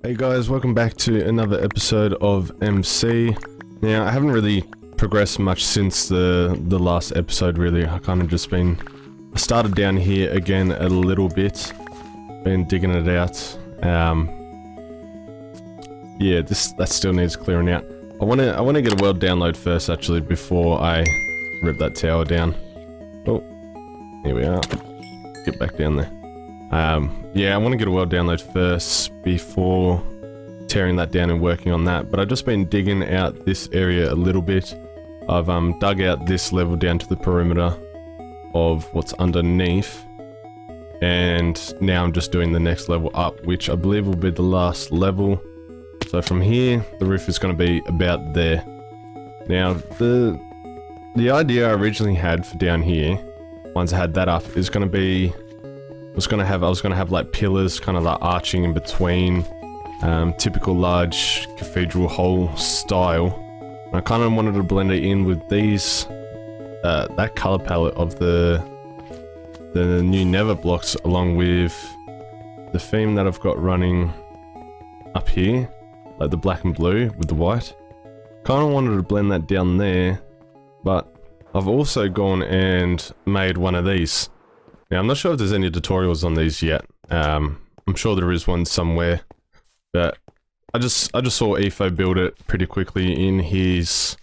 Hey guys, welcome back to another episode of MC. Now, I haven't really progressed much since the last episode, really. I started down here again a little bit. Been digging it out. Yeah, that still needs clearing out. I wanna get a world download first, actually, before I rip that tower down. Oh, here we are. Get back down there. Yeah, I want to get a world download first before tearing that down and working on that, but I've just been digging out this area a little bit. I've dug out this level down to the perimeter of what's underneath, and now I'm just doing the next level up, which I believe will be the last level. So from here, the roof is going to be about there. Now, the idea I originally had for down here, once I had that up, is going to be I was gonna have like pillars kind of like arching in between, typical large cathedral hole style. And I kind of wanted to blend it in with these, that color palette of the new nether blocks, along with the theme that I've got running up here, like the black and blue with the white. Kind of wanted to blend that down there, but I've also gone and made one of these. Now, I'm not sure if there's any tutorials on these yet. I'm sure there is one somewhere, but I just saw Etho build it pretty quickly in his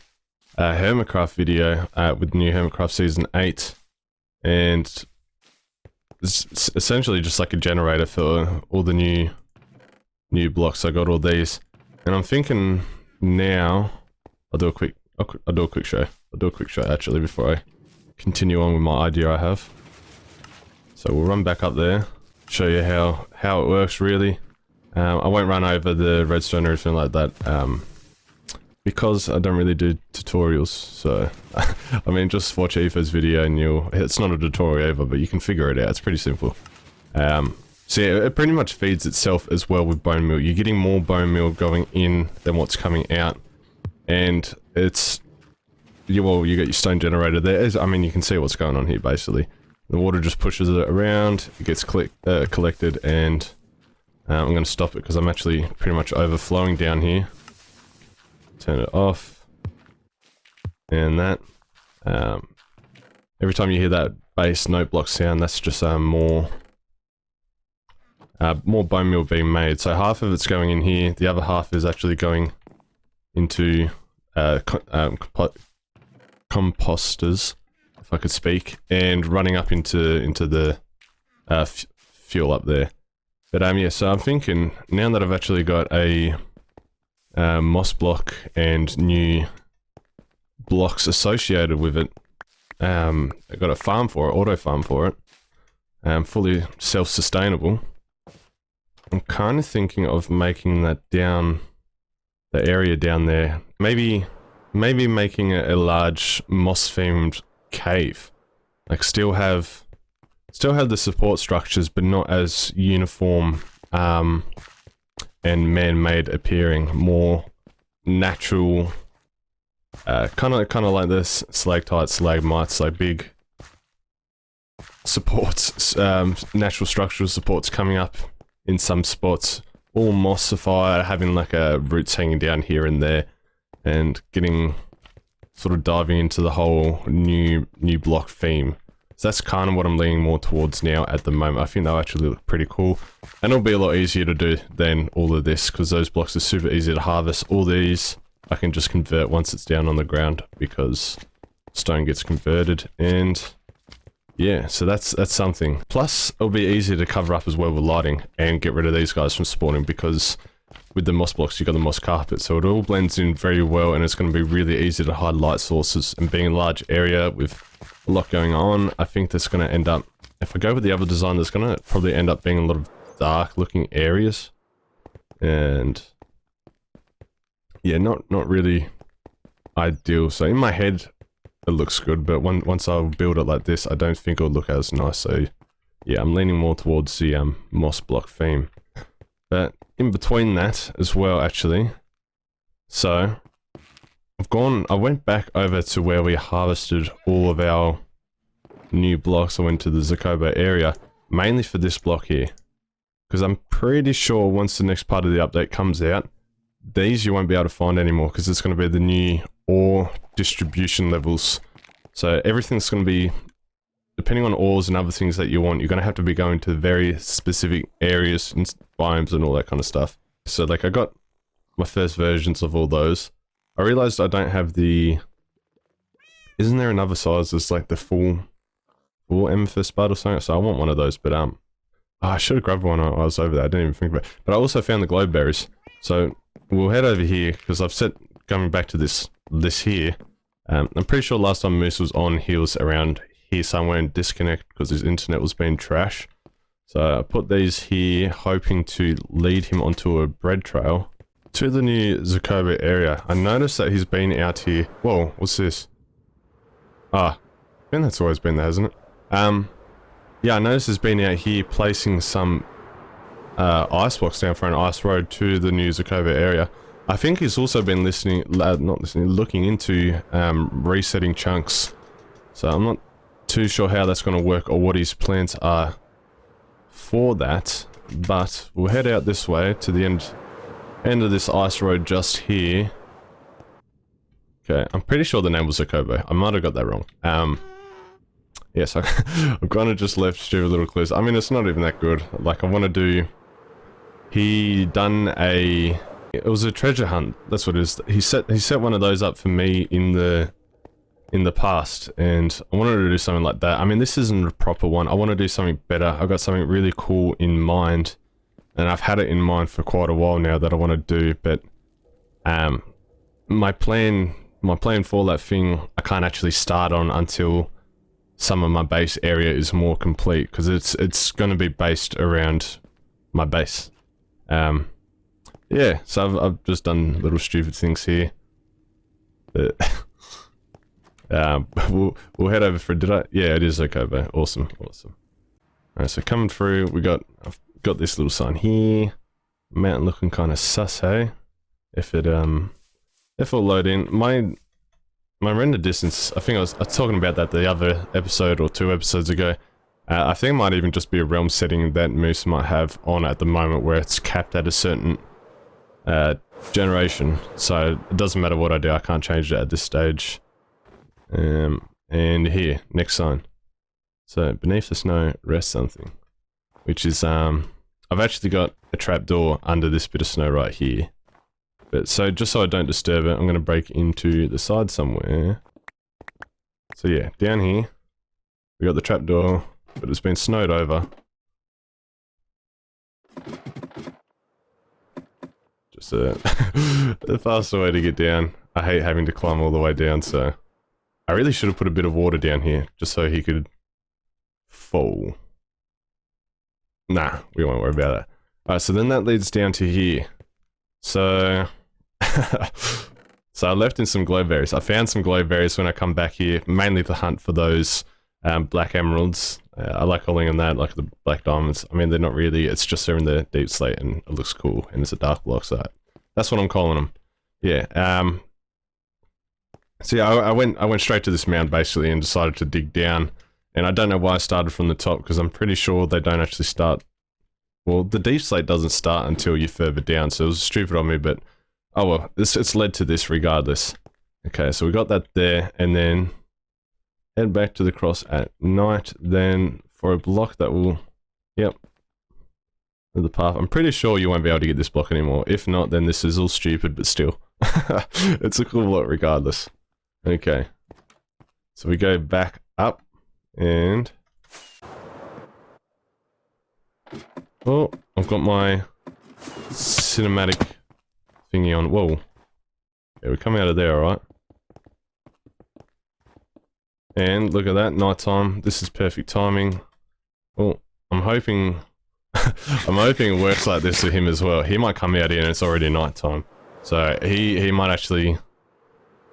Hermitcraft video with the new Hermitcraft Season 8, and it's essentially just like a generator for all the new blocks. I got all these, and I'm thinking now I'll do a quick show. I'll do a quick show actually before I continue on with my idea I have. So we'll run back up there, show you how it works really. I won't run over the redstone or anything like that, because I don't really do tutorials, so I mean, just watch Etho's video and it's not a tutorial either, but you can figure it out. It's pretty simple. So yeah, it pretty much feeds itself as well with bone meal. You're getting more bone meal going in than what's coming out, and you got your stone generator there. I mean, you can see what's going on here basically. The water just pushes it around, it gets collected, and I'm going to stop it because I'm actually pretty much overflowing down here. Turn it off. And that. Every time you hear that bass note block sound, that's just more bone meal being made. So half of it's going in here, the other half is actually going into composters, if I could speak, and running up into the fuel up there. But yeah, so I'm thinking, now that I've actually got a moss block and new blocks associated with it, I've got a farm for it, auto farm for it, fully self-sustainable. I'm kind of thinking of making that down, the area down there, maybe making a large moss-themed cave. Like still have the support structures, but not as uniform and man-made appearing, more natural, kind of like this stalactites, stalagmites, like big supports, natural structural supports coming up in some spots, all mossified, having like roots hanging down here and there, and getting sort of diving into the whole new block theme. So that's kind of what I'm leaning more towards now at the moment. I think they'll actually look pretty cool, and it'll be a lot easier to do than all of this, because those blocks are super easy to harvest. All these I can just convert once it's down on the ground, because stone gets converted. And yeah, so that's something. Plus it'll be easier to cover up as well with lighting and get rid of these guys from spawning, because with the moss blocks, you've got the moss carpet, so it all blends in very well, and it's going to be really easy to hide light sources. And being a large area with a lot going on, I think that's going to end up, if I go with the other design, there's going to probably end up being a lot of dark looking areas. And yeah, not really ideal. So in my head, it looks good, but once I build it like this, I don't think it'll look as nice. So yeah, I'm leaning more towards the moss block theme. But in between that as well, actually, so I went back over to where we harvested all of our new blocks. I went to the Zokobo area, mainly for this block here. Because I'm pretty sure once the next part of the update comes out, these you won't be able to find anymore because it's going to be the new ore distribution levels. So everything's going to be, depending on ores and other things that you want, you're going to have to be going to very specific areas and biomes and all that kind of stuff. So like I got my first versions of all those. I realized I don't have the... Isn't there another size that's like the full amethyst bud or something? So I want one of those, but oh, I should have grabbed one while I was over there. I didn't even think about it. But I also found the glow berries. So we'll head over here because I've set going back to this here. I'm pretty sure last time Moose was on, he was around here somewhere in disconnect because his internet was being trash. So I put these here, hoping to lead him onto a bread trail to the new Zokobo area. I noticed that he's been out here. Whoa, what's this? Ah, I think that's always been there, hasn't it? Yeah, I noticed he's been out here placing some ice blocks down for an ice road to the new Zokobo area. I think he's also been looking into resetting chunks. So I'm not too sure how that's going to work or what his plans are for that. But we'll head out this way to the end of this ice road just here. Okay, I'm pretty sure the name was Zokobo. I might have got that wrong. Yes, I've kind of just left stupid little clues. I mean, it's not even that good. Like, I want to do... He done a... It was a treasure hunt. That's what it is. He set one of those up for me in the past, and I wanted to do something like that. I mean, this isn't a proper one. I want to do something better. I've got something really cool in mind, and I've had it in mind for quite a while now that I want to do, but my plan for that thing I can't actually start on until some of my base area is more complete, because it's going to be based around my base. Yeah, so I've just done little stupid things here. But we'll head over for... Yeah, it is Zokobo. Awesome. Alright, so coming through, I've got this little sign here. Mountain looking kind of sus, hey? If it'll load in. My render distance, I think I was talking about that the other episode or 2 episodes ago. I think it might even just be a realm setting that Moose might have on at the moment where it's capped at a certain generation. So it doesn't matter what I do, I can't change it at this stage. And here, next sign. So beneath the snow rests something. Which is, I've actually got a trapdoor under this bit of snow right here. But so, just so I don't disturb it, I'm going to break into the side somewhere. So yeah, down here, we got the trapdoor, but it's been snowed over. Just the faster way to get down. I hate having to climb all the way down, so I really should have put a bit of water down here, just so he could fall. Nah, we won't worry about that. Alright, so then that leads down to here. So, so I left in some glowberries. I found some glowberries when I come back here, mainly to hunt for those black emeralds. I like calling them that, like the black diamonds. I mean, they're not really, it's just they're in the deep slate and it looks cool, and it's a dark block, so that's what I'm calling them. Yeah, so yeah, I went straight to this mound basically and decided to dig down, and I don't know why I started from the top, because I'm pretty sure they don't actually start. Well, the deep slate doesn't start until you're further down, so it was stupid on me, but oh well, it's led to this regardless. Okay, so we got that there, and then head back to the cross at night, then for a block that will, yep, the path. I'm pretty sure you won't be able to get this block anymore. If not, then this is all stupid, but still. It's a cool block regardless. Okay, so we go back up, and... Oh, I've got my cinematic thingy on. Whoa. Yeah, we come out of there, alright? And look at that, nighttime. This is perfect timing. Oh, I'm hoping... I'm hoping it works like this for him as well. He might come out here and it's already nighttime. So he might actually...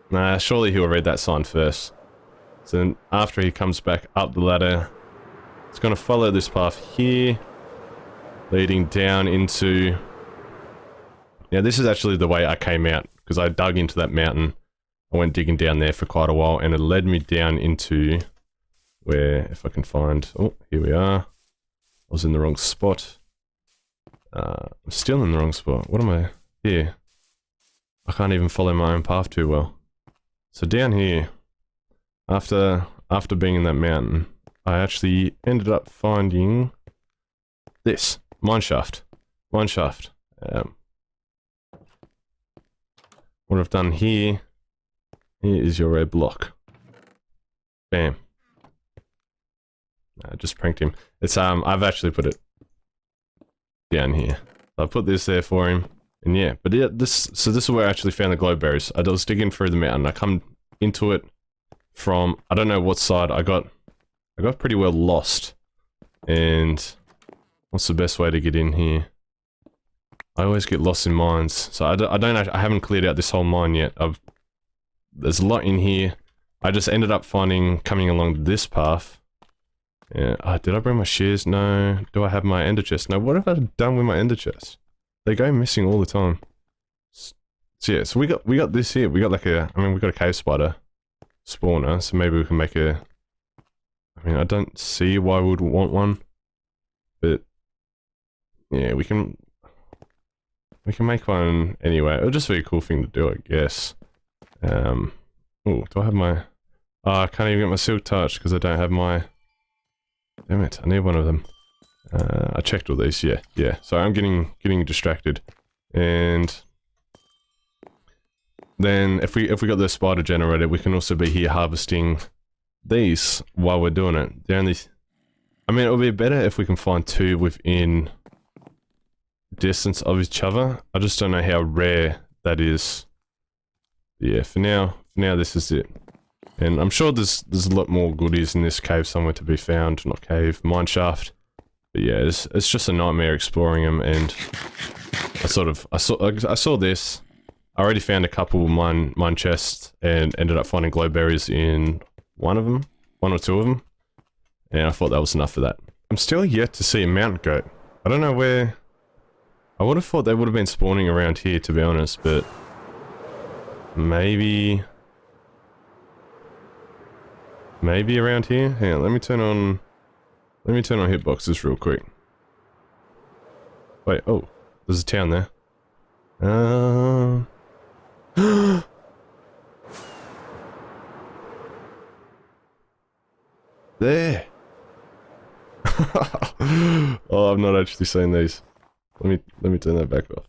Nah, surely he'll read that sign first. So then after he comes back up the ladder, it's going to follow this path here, leading down into... Now this is actually the way I came out, because I dug into that mountain. I went digging down there for quite a while, and it led me down into where, if I can find... Oh, here we are. I was in the wrong spot. I'm still in the wrong spot. What am I? Here. I can't even follow my own path too well. So down here, after being in that mountain, I actually ended up finding this mineshaft. Mineshaft. What I've done here is your red block. Bam. I just pranked him. It's I've actually put it down here. So I put this there for him, and yeah. But yeah, this is where I actually found the glow berries. I was digging through the mountain. I come into it from I don't know what side. I got pretty well lost. And what's the best way to get in here? I always get lost in mines, so I haven't cleared out this whole mine yet. There's a lot in here. I just ended up coming along this path. Yeah, did I bring my shears? No. Do I have my ender chest? No. What have I done with my ender chest? They go missing all the time. So yeah, so we got this here. We got like we got a cave spider spawner, so maybe we can make a. I mean, I don't see why we would want one, but yeah, we can make one anyway. It'll just be a cool thing to do, I guess. Oh, do I have my? Oh, I can't even get my silk touch because I don't have my. Damn it! I need one of them. I checked all these. Yeah. So I'm getting distracted, and then if we got the spider generator, we can also be here harvesting these while we're doing it. The only, I mean, it would be better if we can find two within distance of each other. I just don't know how rare that is. Yeah, for now this is it. And I'm sure there's a lot more goodies in this cave somewhere to be found. Not cave, mineshaft. But yeah, it's just a nightmare exploring them. And I saw this. I already found a couple mine chests and ended up finding glowberries in one or two of them. And I thought that was enough for that. I'm still yet to see a mountain goat. I don't know where. I would have thought they would have been spawning around here, to be honest, but maybe around here. Hang on, let me turn on hitboxes real quick. Wait, oh, there's a town there. There. Oh, I've not actually seen these. Let me turn that back off.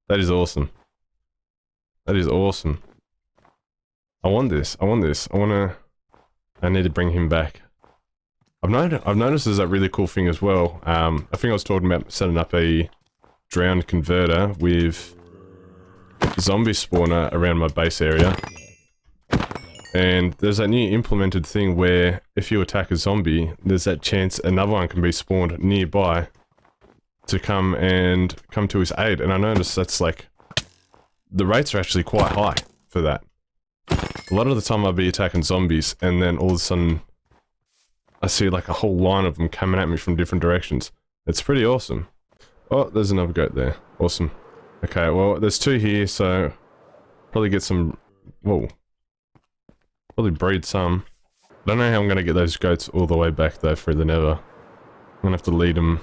That is awesome. That is awesome. I want this. I need to bring him back. I've noticed there's that really cool thing as well. I think I was talking about setting up a drowned converter with zombie spawner around my base area. And there's that new implemented thing where if you attack a zombie, there's that chance another one can be spawned nearby to come to his aid. And I noticed that's like, the rates are actually quite high for that. A lot of the time I'll be attacking zombies and then all of a sudden I see like a whole line of them coming at me from different directions. It's pretty awesome. Oh, there's another goat there. Awesome. Okay, well, there's two here, so probably get some. Whoa. Probably breed some. I don't know how I'm gonna get those goats all the way back though through the nether. I'm gonna have to lead them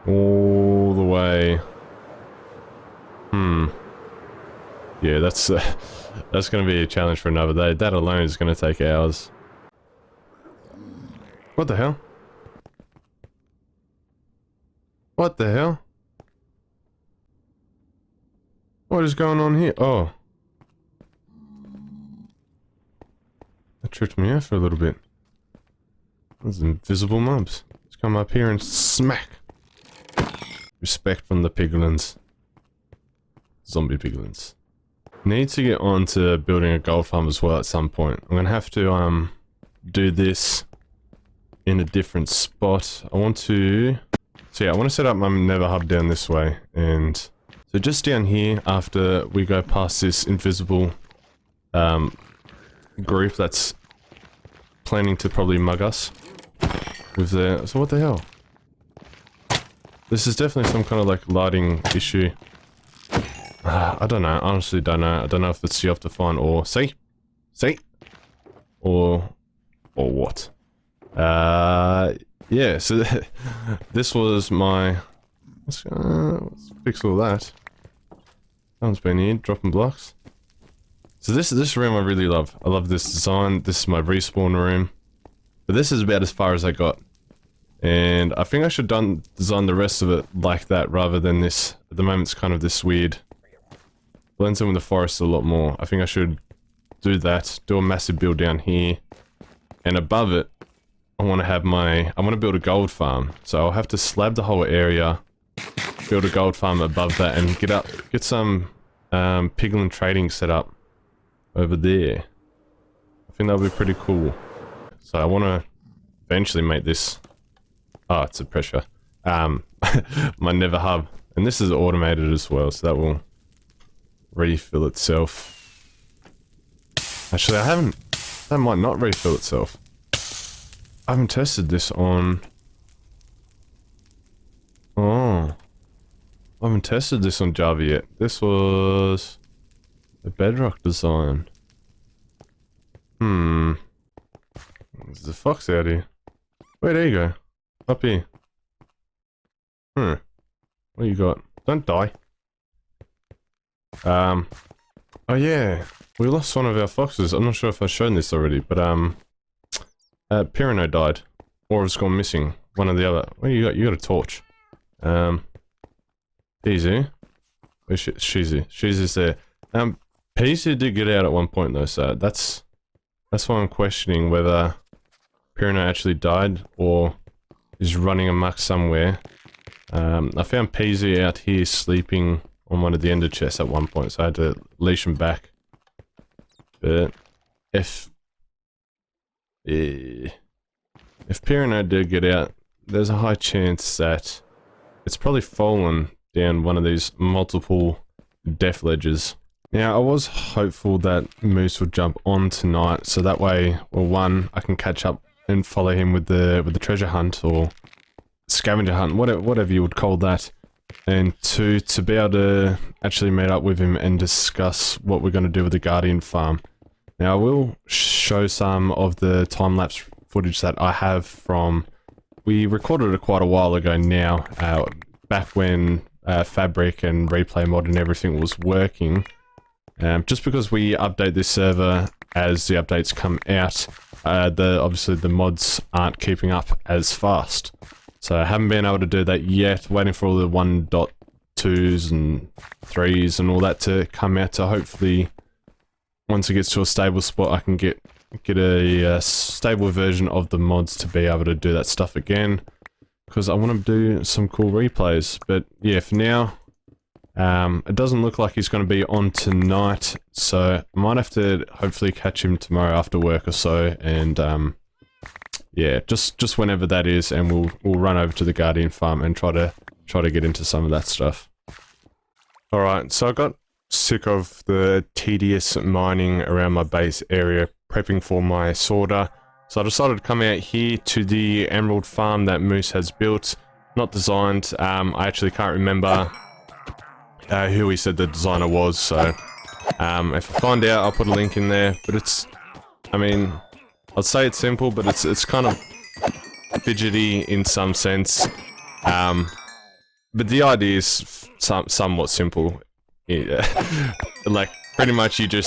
all the way. Yeah, that's gonna be a challenge for another day. That alone is gonna take hours. What the hell? What the hell? What is going on here? Oh. That tripped me out for a little bit. Those invisible mobs. Let's come up here and smack. Respect from the piglins. Zombie piglins. Need to get on to building a gold farm as well at some point. I'm gonna have to do this in a different spot. I want to set up my nether hub down this way, and so just down here after we go past this invisible group that's planning to probably mug us with their. So what the hell? This is definitely some kind of like lighting issue. I don't know. Honestly, don't know. I don't know if it's you have to find or see, or what. Yeah. So this was my Let's fix all that. Someone's been here, dropping blocks. So this room I really love. I love this design. This is my respawn room. But this is about as far as I got. And I think I should design the rest of it like that rather than this. At the moment it's kind of this weird. Blends in with the forest a lot more. I think I should do that. Do a massive build down here. And above it, I want to have I want to build a gold farm. So I'll have to slab the whole area. Build a gold farm above that and get some piglin trading set up over there. I think that'll be pretty cool. So I want to eventually make this. Oh, it's a pressure. My nether hub, and this is automated as well, so that will refill itself. Actually, that might not refill itself. I haven't tested this on. Oh. I haven't tested this on Java yet. This was a bedrock design. There's a fox out here. Wait, there you go. Up here. What do you got? Don't die. Oh yeah. We lost one of our foxes. I'm not sure if I've shown this already, but Pirino died. Or it's gone missing. One or the other. What do you got? You got a torch. Easy. Where's Sheezy? Sheezy's there. Peasy did get out at one point though, so that's why I'm questioning whether Pirino actually died or is running amok somewhere. I found Peasy out here sleeping on one of the ender chests at one point, so I had to leash him back. But if Pirino did get out, there's a high chance that it's probably fallen down one of these multiple death ledges. Now, I was hopeful that Moose would jump on tonight, so that way, well, one, I can catch up and follow him with the treasure hunt or scavenger hunt, whatever you would call that, and two, to be able to actually meet up with him and discuss what we're going to do with the Guardian farm. Now, I will show some of the time-lapse footage that I have from. We recorded it quite a while ago now, back when Fabric and Replay Mod and everything was working. Just because we update this server as the updates come out, obviously the mods aren't keeping up as fast. So I haven't been able to do that yet, waiting for all the 1.2s and 3s and all that to come out, to hopefully, once it gets to a stable spot, I can get a stable version of the mods to be able to do that stuff again. Because I want to do some cool replays. But yeah, for now, it doesn't look like he's going to be on tonight, so I might have to hopefully catch him tomorrow after work or so, and yeah, just whenever that is, and we'll run over to the Guardian farm and try to get into some of that stuff. All right, so I got sick of the tedious mining around my base area, prepping for my sorter. So I decided to come out here to the emerald farm that Moose has built, not designed. I actually can't remember who he said the designer was, so if I find out, I'll put a link in there. But it's, I mean, I'd say it's simple, but it's kind of fidgety in some sense. But the idea is somewhat simple. Yeah. Like, pretty much you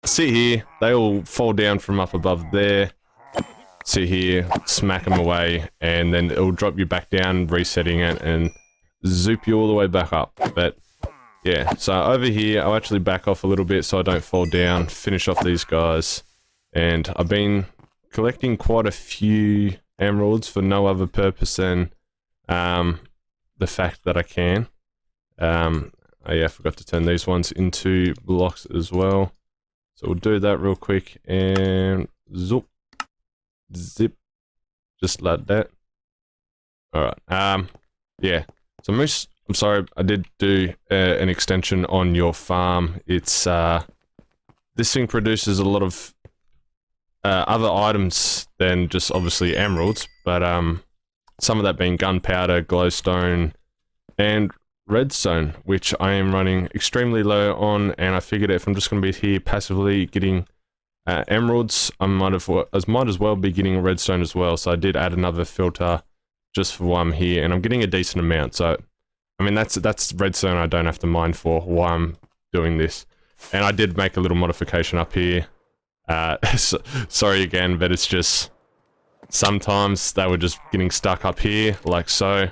sit here, they all fall down from up above there, sit here, smack them away, and then it'll drop you back down, resetting it, and zoop you all the way back up. But yeah, so over here, I'll actually back off a little bit so I don't fall down, finish off these guys, and I've been collecting quite a few emeralds for no other purpose than the fact that I can. Oh yeah, I forgot to turn these ones into blocks as well. So we'll do that real quick, and zoop, zip, just like that. Alright, yeah. So Moose, I'm sorry, I did do an extension on your farm. It's, this thing produces a lot of other items than just obviously emeralds, but some of that being gunpowder, glowstone, and redstone, which I am running extremely low on, and I figured if I'm just going to be here passively getting emeralds, I might as well be getting a redstone as well, so I did add another filter just for why I'm here, and I'm getting a decent amount. So, I mean, that's redstone I don't have to mine for why I'm doing this. And I did make a little modification up here. Sorry again, but it's just sometimes they were just getting stuck up here, like so.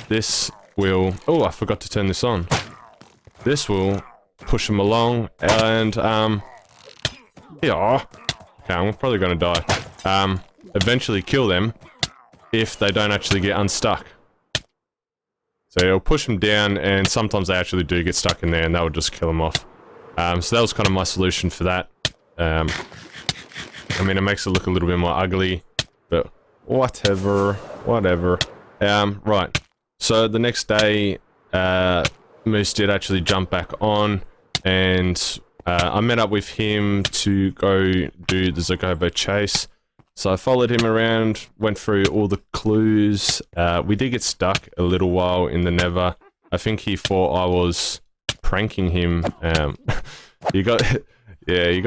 This will... Oh, I forgot to turn this on. This will push them along, and, yeah. Okay, I'm probably gonna die. Eventually kill them if they don't actually get unstuck. So it'll push them down, and sometimes they actually do get stuck in there, and that will just kill them off. So that was kind of my solution for that. I mean, it makes it look a little bit more ugly, but whatever. Right. So the next day, Moose did actually jump back on, and I met up with him to go do the Zokobo chase. So I followed him around, went through all the clues. We did get stuck a little while in the Nether. I think he thought I was pranking him. You got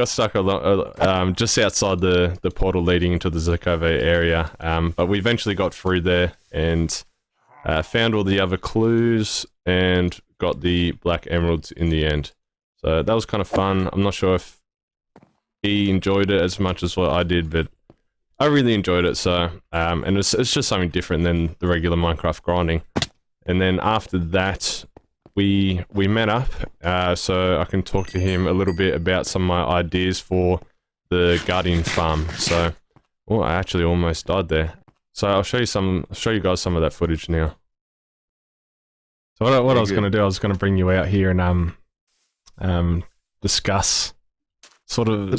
stuck a lot, just outside the portal leading into the Zokobo area. But we eventually got through there and found all the other clues and got the black emeralds in the end. So that was kind of fun. I'm not sure if he enjoyed it as much as what I did, but I really enjoyed it. So, and it's just something different than the regular Minecraft grinding. And then after that, we met up, so I can talk to him a little bit about some of my ideas for the Guardian farm. So, oh, I actually almost died there. So I'll show you guys some of that footage now. So what I was going to do, I was going to bring you out here and discuss sort of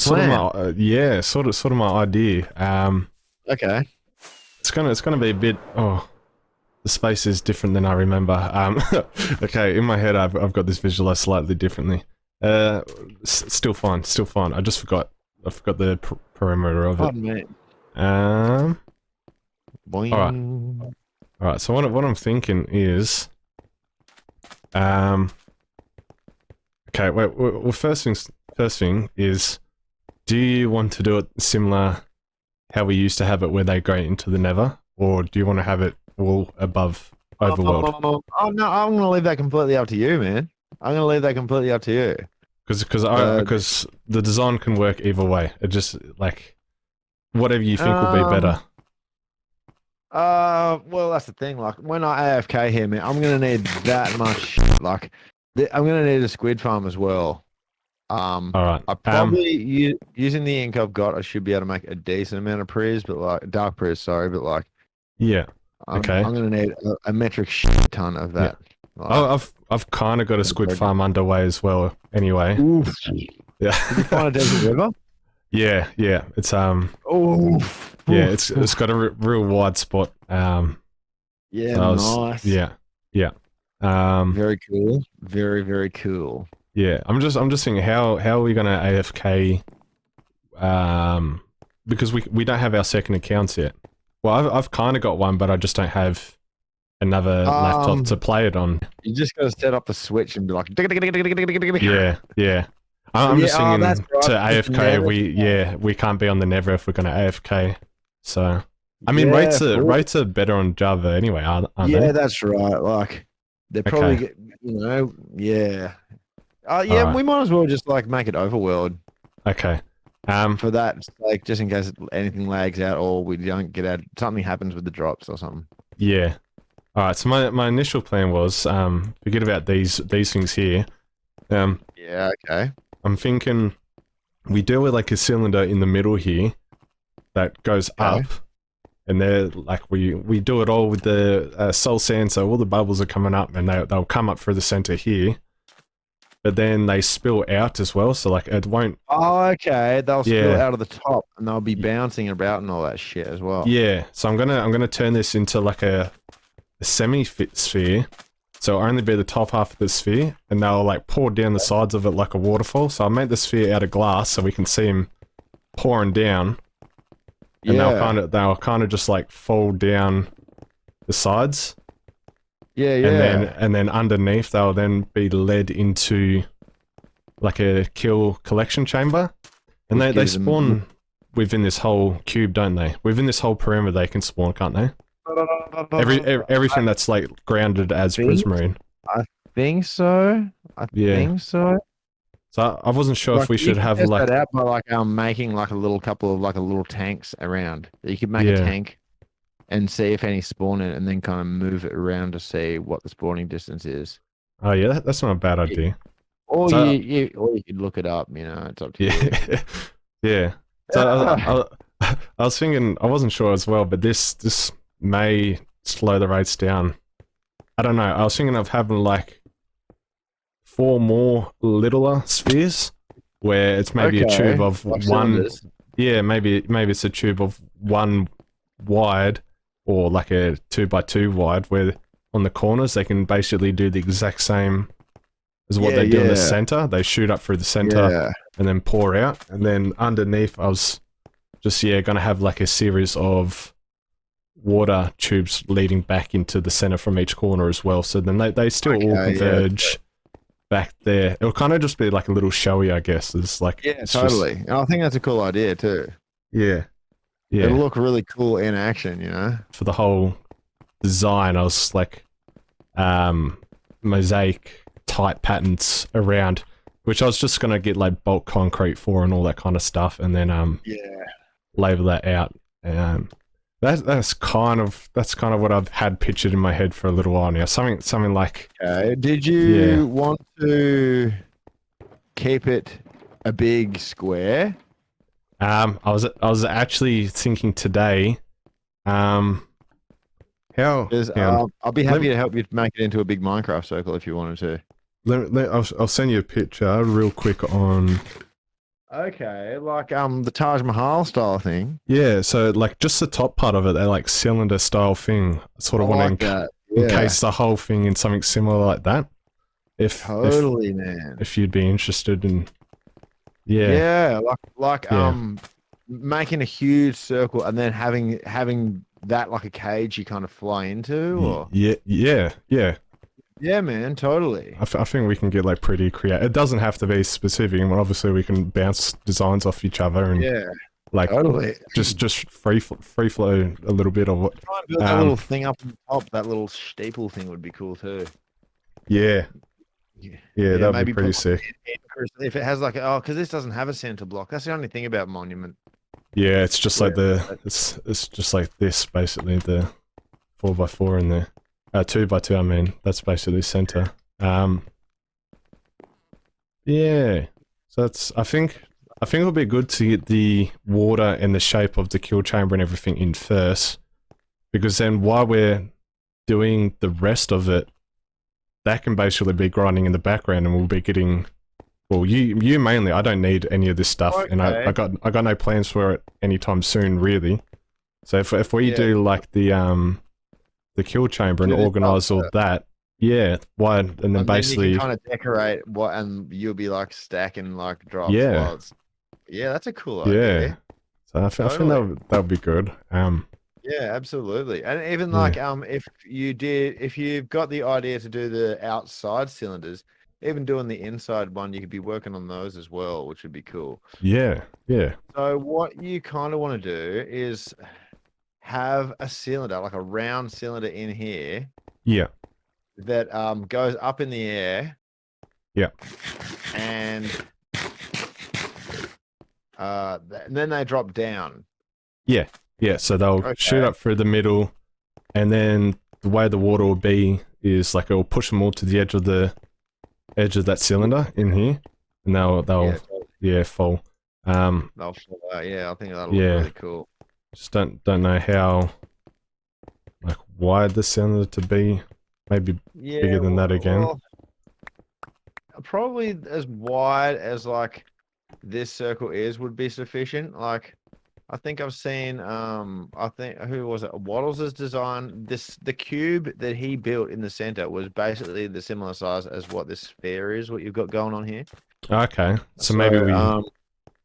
my idea. Okay. It's gonna be a bit. Oh, the space is different than I remember. Okay, in my head I've got this visualized slightly differently. Still fine. I forgot the perimeter of it. Pardon me. All right. So what I'm thinking is, okay. Wait. Well, first thing is, do you want to do it similar how we used to have it, where they go into the Nether, or do you want to have it all above overworld? Oh no, I'm gonna leave that completely up to you, man. I'm gonna leave that completely up to you. Because the design can work either way. It just like whatever you think will be better. Well, that's the thing. Like when I AFK here, man, I'm gonna need that much. Like, I'm gonna need a squid farm as well. All right. I probably using the ink I've got, I should be able to make a decent amount of prayers, but like dark prayers, sorry, but like, yeah. Okay. I'm gonna need a metric ton of that. Yeah. Like, I've kind of got a squid farm underway as well. Anyway. Oof. Yeah. Did you find a desert river? Yeah. It's Oof. Yeah, it's got a real wide spot. Yeah, nice. Yeah. Very cool. Very, very cool. Yeah, I'm just thinking how are we gonna AFK? Because we don't have our second accounts yet. Well, I've kind of got one, but I just don't have another laptop to play it on. You just gotta set up the switch and be like, Yeah. I'm just thinking right. to AFK. We can't be on the Nether if we're gonna AFK. So, I mean, rates are better on Java anyway, aren't they? Yeah, that's right. Like, they're probably, yeah. Right. We might as well just like make it overworld. Okay. For that, like, just in case anything lags out or we don't get out, something happens with the drops or something. Yeah. All right. So my initial plan was forget about these things here. Yeah. Okay. I'm thinking we do with like a cylinder in the middle here that goes up, and they're like we do it all with the soul sand, so all the bubbles are coming up, and they'll come up through the center here. But then they spill out as well, so like it won't. Oh, okay. They'll spill out of the top, and they'll be bouncing about and all that shit as well. Yeah. So I'm gonna turn this into like a semi-sphere. So it'll only be the top half of the sphere, and they'll like pour down the sides of it like a waterfall. So I made the sphere out of glass, so we can see them pouring down, and they'll kind of just like fall down the sides. Yeah. And then underneath they'll then be led into like a kill collection chamber. And they spawn within this whole cube, don't they? Within this whole perimeter they can spawn, can't they? Everything that's like grounded as think, prismarine. I think so. I Yeah. think so. So I wasn't sure if Like we you should can have test like that out by like making like a little couple of like a little tanks around. You could make a yeah. tank and see if any spawn in it, and then kind of move it around to see what the spawning distance is. Oh yeah, that's not a bad Yeah. idea. Or So or you could look it up. You know, it's up to you. yeah, yeah. So I was thinking I wasn't sure as well, but this may slow the rates down. I don't know. I was thinking of having like 4 more littler spheres, where it's maybe a tube Okay, of like one. cylinders. Yeah, maybe it's a tube of 1 wide, or like a 2x2 wide, where on the corners they can basically do the exact same as what Yeah, they do in the yeah, center. They shoot up through the center yeah. and then pour out, and then underneath I was just gonna have like a series of water tubes leading back into the center from each corner as well. So then they still all Okay, yeah, converge back there. It'll kind of just be like a little showy, I guess. It's like yeah, it's totally. And I think that's a cool idea too. yeah, It'll yeah. look really cool in action, you know. For the whole design, I was like mosaic type patterns around, which I was just gonna get like bulk concrete for and all that kind of stuff, and then Yeah. label that out. That's kind of what I've had pictured in my head for a little while now. Something like Okay. Did you yeah. want to keep it a big square? I was actually thinking today. How? Because Hang on. I'll be Let happy me- to help you make it into a big Minecraft circle if you wanted to. I'll send you a picture real quick on. Okay, like the Taj Mahal style thing. Yeah, so like just the top part of it, they're like cylinder style thing. I sort of I want like to that. Yeah, encase the whole thing in something similar like that. totally, man. If you'd be interested in, yeah, Yeah, like Yeah. making a huge circle and then having that like a cage you kind of fly into, or yeah. yeah, man, totally. I think we can get like pretty creative. It doesn't have to be specific. I mean, obviously we can bounce designs off each other and Yeah, like totally. just free flow a little bit of what. Try and build that little thing up on top. That little steeple thing would be cool too. Yeah, Yeah, that'd maybe be pretty put sick. if it has like because this doesn't have a center block. That's the only thing about Monument. Yeah, it's just like it's just like this basically, the 4x4 in there. 2x2, I mean, that's basically center. Yeah. So that's I think it'll be good to get the water and the shape of the kill chamber and everything in first, because then while we're doing the rest of it, that can basically be grinding in the background, and we'll be getting. Well, you mainly. I don't need any of this stuff, and I got no plans for it anytime soon, really. So if we do like the kill chamber and Do the organize all stuff that, yeah, why? And then and basically, then you can kind of decorate and you'll be like stacking like drops. Yeah. While yeah, that's a cool yeah. idea. So I think Totally. that would be good. Yeah, absolutely. And even Yeah. like if you've got the idea to do the outside cylinders, even doing the inside one, you could be working on those as well, which would be cool. Yeah. So what you kind of want to do is have a cylinder, like a round cylinder in here Yeah. that goes up in the air. Yeah. And then they drop down. Yeah. So they'll shoot up through the middle, and then the way the water will be is like it'll push them all to the edge of that cylinder in here, and they'll fall. They'll fall out. Yeah, I think that'll look really cool. Just don't know how like wide the cylinder to be. Maybe bigger than that again. Well, probably as wide as like this circle would be sufficient. Like I think I've seen I think who was it? Waddles' design. The cube that he built in the center was basically the similar size as what this sphere is, what you've got going on here. Okay. So maybe we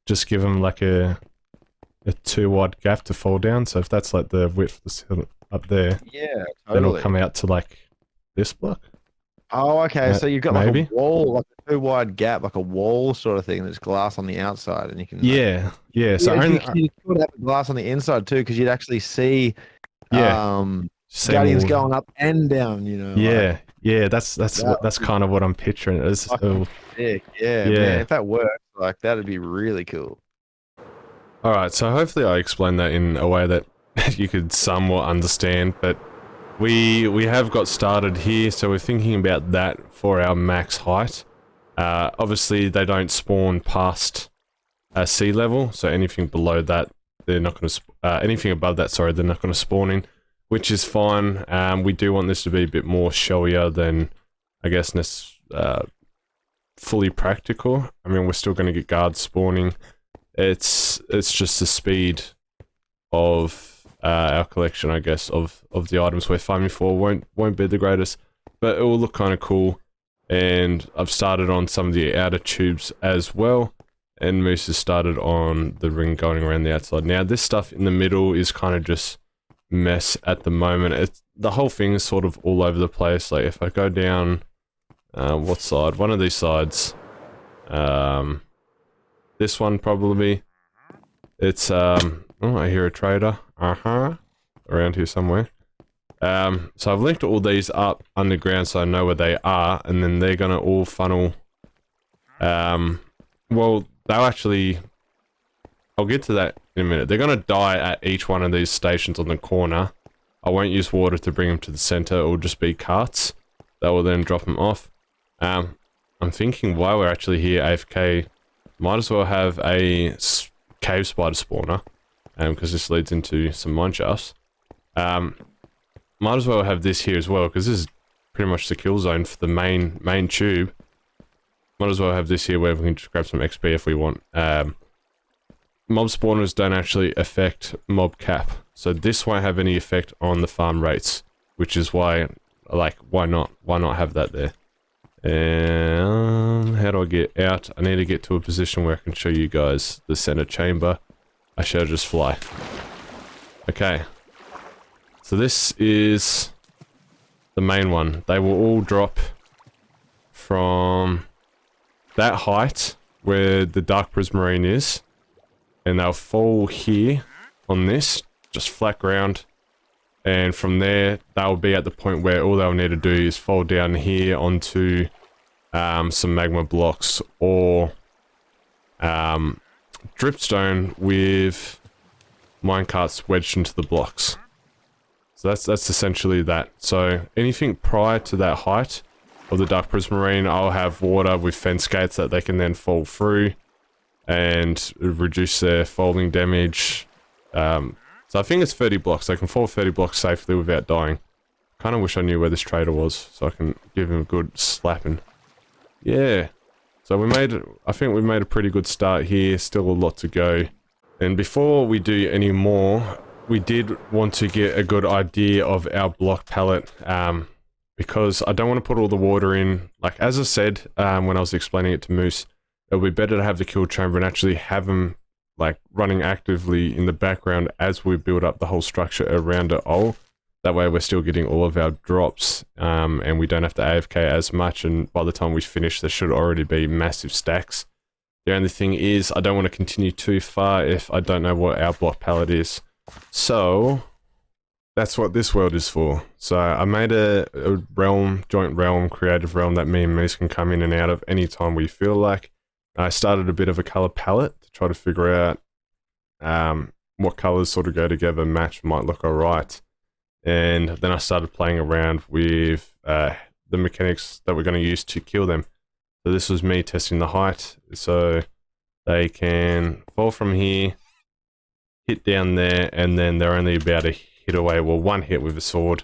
just give them like a 2 wide gap to fall down. So if that's like the width of the cylinder up there, Yeah, totally. then it'll come out to like this block. Oh, okay. So you've got like maybe? a wall, like a 2 wide gap, like a wall sort of thing. There's glass on the outside, and you can. Yeah. So Yeah, only, you could have glass on the inside too, because you'd actually see Yeah. Same Guardians all. going up and down, you know, like Yeah. Yeah. that That's would be kind of what I'm picturing. It's, fucking oh, sick. Yeah, man. yeah. If that works, like that'd be really cool. All right. So hopefully I explained that in a way that you could somewhat understand. But we have got started here, so we're thinking about that for our max height. Obviously, they don't spawn past sea level, so anything below that, they're not going to. Anything above that, sorry, they're not going to spawn in, which is fine. We do want this to be a bit more showier than, I guess, fully practical. I mean, we're still going to get guards spawning. It's just the speed of our collection, I guess, of the items we're farming for won't be the greatest, but it will look kind of cool. And I've started on some of the outer tubes as well, and Moose has started on the ring going around the outside. Now this stuff in the middle is kind of just mess at the moment. The whole thing is sort of all over the place. Like if I go down, what side? One of these sides. This one probably. It's oh, I hear a trader. Around here somewhere. So I've linked all these up underground so I know where they are, and then they're gonna all funnel. Well, they'll actually. I'll get to that in a minute. They're gonna die at each one of these stations on the corner. I won't use water to bring them to the center. It will just be carts that will then drop them off. I'm thinking while we're actually here AFK, might as well have a cave spider spawner, because this leads into some mine shafts. Might as well have this here as well, because this is pretty much the kill zone for the main tube. Might as well have this here where we can just grab some XP if we want. Mob spawners don't actually affect mob cap, so this won't have any effect on the farm rates, which is why, like, why not have that there? How do I get out? I need to get to a position where I can show you guys the center chamber. I shall just fly. Okay. So this is the main one. They will all drop from that height where the dark prismarine is, and they'll fall here on this, just flat ground, and from there they'll be at the point where all they'll need to do is fall down here onto some magma blocks or dripstone with minecarts wedged into the blocks. So that's essentially that. So anything prior to that height of the dark prismarine, I'll have water with fence gates that they can then fall through and reduce their falling damage. So I think it's 30 blocks. They can fall 30 blocks safely without dying. Kind of wish I knew where this trader was so I can give him a good slapping. Yeah. So I think we made a pretty good start here. Still a lot to go. And before we do any more, we did want to get a good idea of our block palette, because I don't want to put all the water in. Like, as I said, when I was explaining it to Moose, it would be better to have the kill chamber and actually have them, like, running actively in the background as we build up the whole structure around it all. That way we're still getting all of our drops, and we don't have to AFK as much, and by the time we finish there should already be massive stacks. The only thing is, I don't want to continue too far if I don't know what our block palette is. So, that's what this world is for. So I made a realm, joint realm, creative realm that me and Moose can come in and out of anytime we feel like. I started a bit of a color palette to try to figure out what colors sort of go together, match, might look alright. And then I started playing around with the mechanics that we're going to use to kill them. So this was me testing the height, so they can fall from here, hit down there, and then they're only about a hit away, well, one hit with a sword.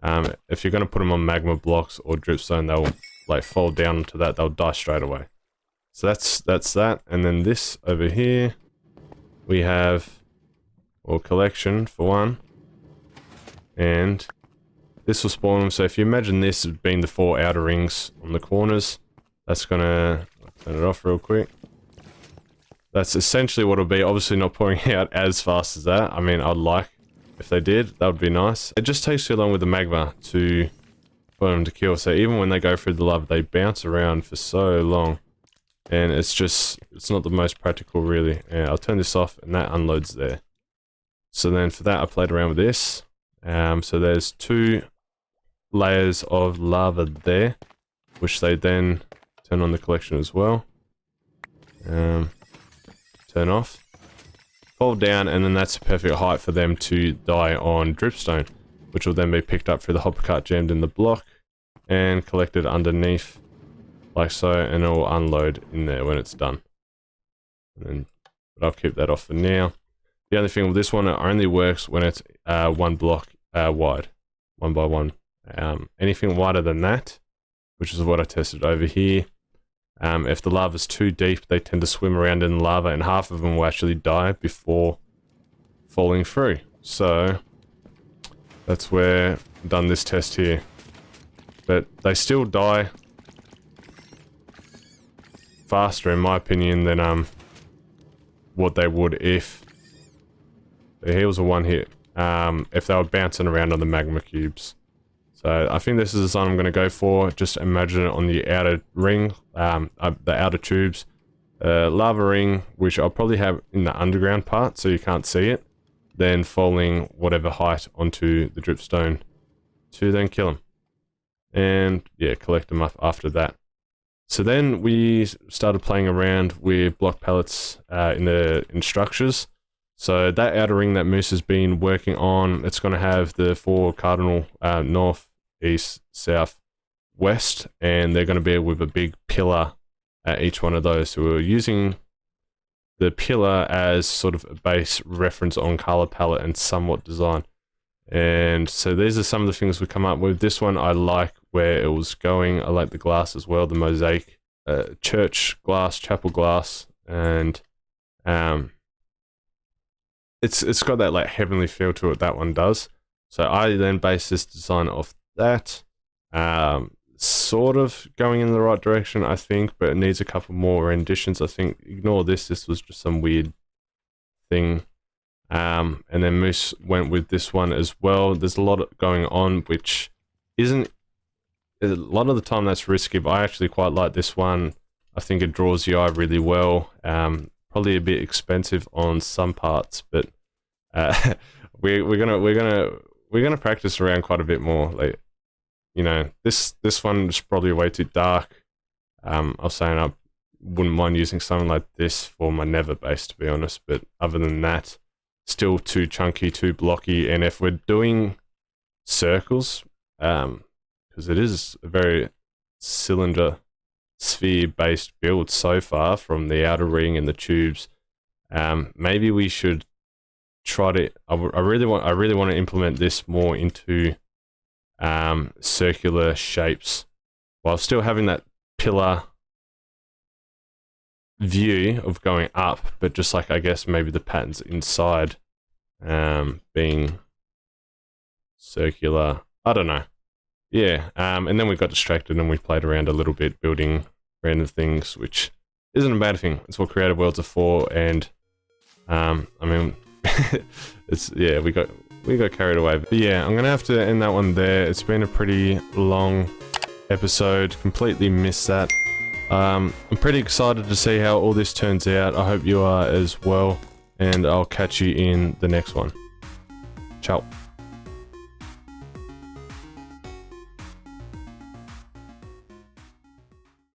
If you're going to put them on magma blocks or dripstone, they'll like fall down into that, they'll die straight away. So that's that. And then this over here, we have, well, collection for one, and this will spawn them. So if you imagine this as being the 4 outer rings on the corners, that's gonna, turn it off real quick. That's essentially what it'll be. Obviously not pouring out as fast as that. I mean, I'd like, if they did, that would be nice. It just takes too long with the magma for them to kill. So even when they go through the lava, they bounce around for so long. And it's not the most practical, really. Yeah, I'll turn this off and that unloads there. So then for that, I played around with this. So there's 2 layers of lava there, which they then turn on the collection as well. Turn off. Fall down, and then that's the perfect height for them to die on dripstone, which will then be picked up through the hopper cart jammed in the block and collected underneath like so, and it will unload in there when it's done. And then, but I'll keep that off for now. The only thing with this one, it only works when it's 1 block wide, 1 by 1. Anything wider than that, which is what I tested over here, if the lava's too deep, they tend to swim around in the lava, and half of them will actually die before falling through. So that's where I've done this test here. But they still die faster, in my opinion, than what they would if here was a 1 hit. If they were bouncing around on the magma cubes. So I think this is the design I'm going to go for. Just imagine it on the outer ring, the outer tubes. Lava ring, which I'll probably have in the underground part so you can't see it. Then falling whatever height onto the dripstone to then kill them. And yeah, collect them up after that. So then we started playing around with block pellets in structures. So that outer ring that Moose has been working on, it's going to have the 4 cardinal north, east, south, west, and they're going to be with a big pillar at each one of those. So we're using the pillar as sort of a base reference on color palette and somewhat design. And so these are some of the things we come up with. This one I like where it was going. I like the glass as well, the mosaic, church glass, chapel glass, and it's got that like heavenly feel to it. That one does. So I then base this design off that. Sort of going in the right direction, I think, but it needs a couple more renditions. I think ignore this. This was just some weird thing. And then Moose went with this one as well. There's a lot going on, which isn't a lot of the time that's risky, but I actually quite like this one. I think it draws the eye really well. Probably a bit expensive on some parts, but we're gonna practice around quite a bit more. Like, you know, this one is probably way too dark. I was saying I wouldn't mind using something like this for my Nether base, to be honest, but other than that, still too chunky, too blocky. And if we're doing circles, because it is a very cylinder sphere based build so far from the outer ring and the tubes, maybe we should try to I really want to implement this more into circular shapes while still having that pillar view of going up, but just like I guess maybe the patterns inside being circular. I don't know. Yeah, and then we got distracted and we played around a little bit building random things, which isn't a bad thing. It's what Creative Worlds are for, and I mean, it's yeah, we got carried away. But yeah, I'm gonna have to end that one there. It's been a pretty long episode. Completely missed that. I'm pretty excited to see how all this turns out. I hope you are as well, and I'll catch you in the next one. Ciao.